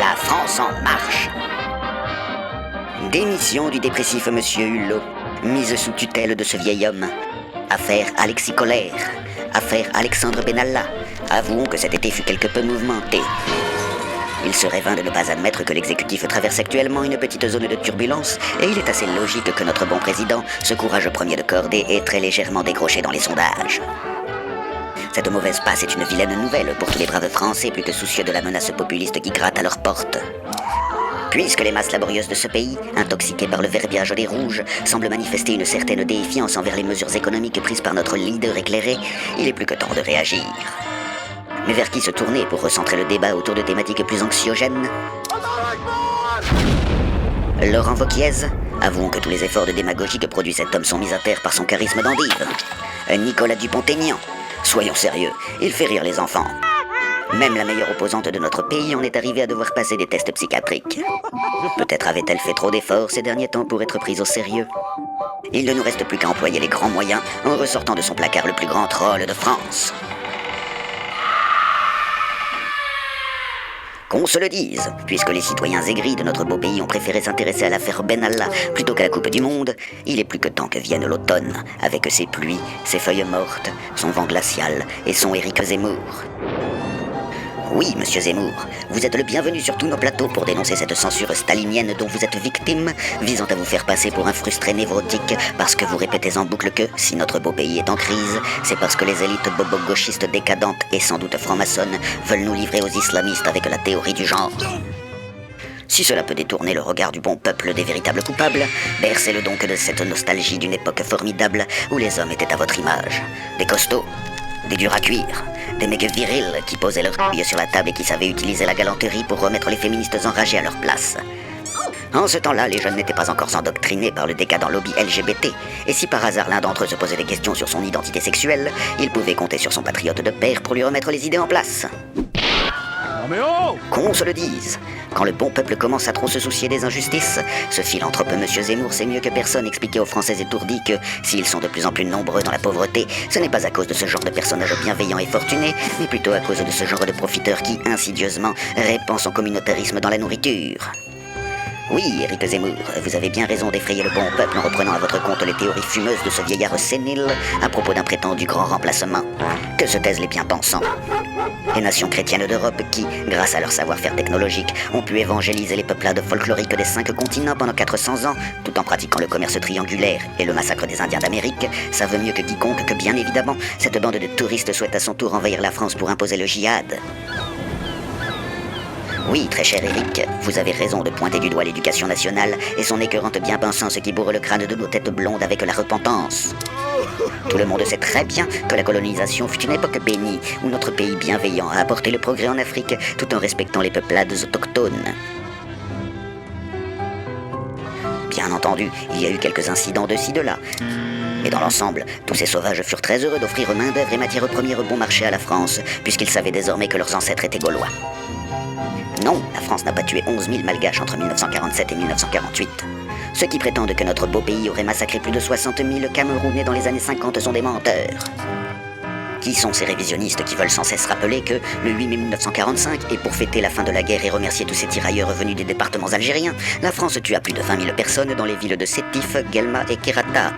La France en marche. Démission du dépressif monsieur Hulot, mise sous tutelle de ce vieil homme. Affaire Alexis Colère, affaire Alexandre Benalla. Avouons que cet été fut quelque peu mouvementé. Il serait vain de ne pas admettre que l'exécutif traverse actuellement une petite zone de turbulence, et il est assez logique que notre bon président se courage premier de cordée et très légèrement décroché dans les sondages. Cette mauvaise passe est une vilaine nouvelle pour tous les braves Français plus que soucieux de la menace populiste qui gratte à leur porte. Puisque les masses laborieuses de ce pays, intoxiquées par le verbiage des rouges, semblent manifester une certaine défiance envers les mesures économiques prises par notre leader éclairé, il est plus que temps de réagir. Mais vers qui se tourner pour recentrer le débat autour de thématiques plus anxiogènes? Laurent Wauquiez? Avouons que tous les efforts de démagogie que produit cet homme sont mis à terre par son charisme d'endive. Nicolas Dupont-Aignan? Soyons sérieux, il fait rire les enfants. Même la meilleure opposante de notre pays en est arrivée à devoir passer des tests psychiatriques. Peut-être avait-elle fait trop d'efforts ces derniers temps pour être prise au sérieux. Il ne nous reste plus qu'à employer les grands moyens en ressortant de son placard le plus grand troll de France. Qu'on se le dise, puisque les citoyens aigris de notre beau pays ont préféré s'intéresser à l'affaire Benalla plutôt qu'à la Coupe du Monde, il est plus que temps que vienne l'automne, avec ses pluies, ses feuilles mortes, son vent glacial et son Éric Zemmour. Oui, monsieur Zemmour, vous êtes le bienvenu sur tous nos plateaux pour dénoncer cette censure stalinienne dont vous êtes victime, visant à vous faire passer pour un frustré névrotique parce que vous répétez en boucle que, si notre beau pays est en crise, c'est parce que les élites bobo-gauchistes décadentes et sans doute franc-maçonnes veulent nous livrer aux islamistes avec la théorie du genre. Si cela peut détourner le regard du bon peuple des véritables coupables, bercez-le donc de cette nostalgie d'une époque formidable où les hommes étaient à votre image. Des costauds, des durs à cuire, des mecs virils qui posaient leurs couilles sur la table et qui savaient utiliser la galanterie pour remettre les féministes enragées à leur place. En ce temps-là, les jeunes n'étaient pas encore endoctrinés par le décadent lobby LGBT, et si par hasard l'un d'entre eux se posait des questions sur son identité sexuelle, il pouvait compter sur son patriote de père pour lui remettre les idées en place. Qu'on se le dise, quand le bon peuple commence à trop se soucier des injustices, ce philanthrope monsieur Zemmour sait mieux que personne expliquer aux Français étourdis que, s'ils sont de plus en plus nombreux dans la pauvreté, ce n'est pas à cause de ce genre de personnages bienveillants et fortunés, mais plutôt à cause de ce genre de profiteur qui, insidieusement, répand son communautarisme dans la nourriture. Oui, Éric Zemmour, vous avez bien raison d'effrayer le bon peuple en reprenant à votre compte les théories fumeuses de ce vieillard sénile à propos d'un prétendu grand remplacement. Que se taisent les bien-pensants. Les nations chrétiennes d'Europe qui, grâce à leur savoir-faire technologique, ont pu évangéliser les peuplades folkloriques des 5 continents pendant 400 ans, tout en pratiquant le commerce triangulaire et le massacre des Indiens d'Amérique, savent mieux que quiconque que, bien évidemment, cette bande de touristes souhaite à son tour envahir la France pour imposer le djihad. Oui, très cher Éric, vous avez raison de pointer du doigt l'éducation nationale et son écœurante bien-pensance qui bourre le crâne de nos têtes blondes avec la repentance. Tout le monde sait très bien que la colonisation fut une époque bénie où notre pays bienveillant a apporté le progrès en Afrique tout en respectant les peuplades autochtones. Bien entendu, il y a eu quelques incidents de ci, de là. Mais dans l'ensemble, tous ces sauvages furent très heureux d'offrir main-d'œuvre et matières premières bon marché à la France, puisqu'ils savaient désormais que leurs ancêtres étaient gaulois. Non, la France n'a pas tué 11 000 malgaches entre 1947 et 1948. Ceux qui prétendent que notre beau pays aurait massacré plus de 60 000 Camerounais dans les années 50 sont des menteurs. Qui sont ces révisionnistes qui veulent sans cesse rappeler que, le 8 mai 1945, et pour fêter la fin de la guerre et remercier tous ces tirailleurs venus des départements algériens, la France tua plus de 20 000 personnes dans les villes de Sétif, Guelma et Kerata.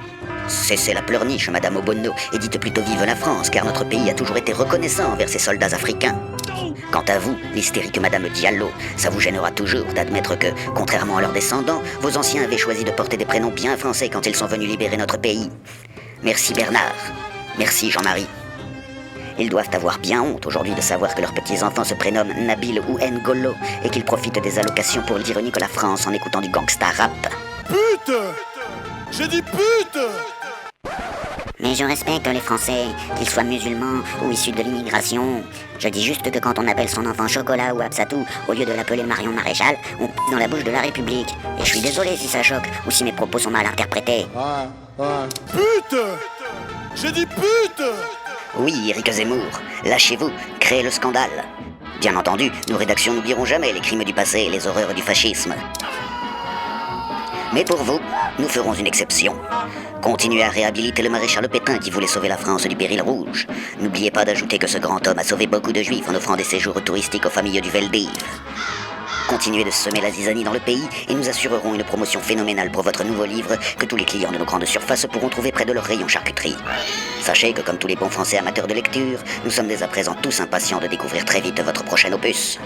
Cessez la pleurniche, Madame Obono, et dites plutôt vive la France, car notre pays a toujours été reconnaissant envers ses soldats africains. Quant à vous, l'hystérique Madame Diallo, ça vous gênera toujours d'admettre que, contrairement à leurs descendants, vos anciens avaient choisi de porter des prénoms bien français quand ils sont venus libérer notre pays. Merci Bernard. Merci Jean-Marie. Ils doivent avoir bien honte aujourd'hui de savoir que leurs petits-enfants se prénomment Nabil ou N'Golo et qu'ils profitent des allocations pour dire Nicolas France en écoutant du gangsta rap. Pute! J'ai dit pute! Mais je respecte les Français, qu'ils soient musulmans ou issus de l'immigration. Je dis juste que quand on appelle son enfant Chocolat ou Absatou, au lieu de l'appeler Marion Maréchal, on pisse dans la bouche de la République. Et je suis désolé si ça choque ou si mes propos sont mal interprétés. Pute! J'ai dit pute! Oui, Éric Zemmour, lâchez-vous, créez le scandale. Bien entendu, nos rédactions n'oublieront jamais les crimes du passé et les horreurs du fascisme. Mais pour vous, nous ferons une exception. Continuez à réhabiliter le maréchal Pétain qui voulait sauver la France du péril rouge. N'oubliez pas d'ajouter que ce grand homme a sauvé beaucoup de juifs en offrant des séjours touristiques aux familles du Veldiv. Continuez de semer la zizanie dans le pays et nous assurerons une promotion phénoménale pour votre nouveau livre que tous les clients de nos grandes surfaces pourront trouver près de leur rayon charcuterie. Sachez que comme tous les bons Français amateurs de lecture, nous sommes dès à présent tous impatients de découvrir très vite votre prochain opus.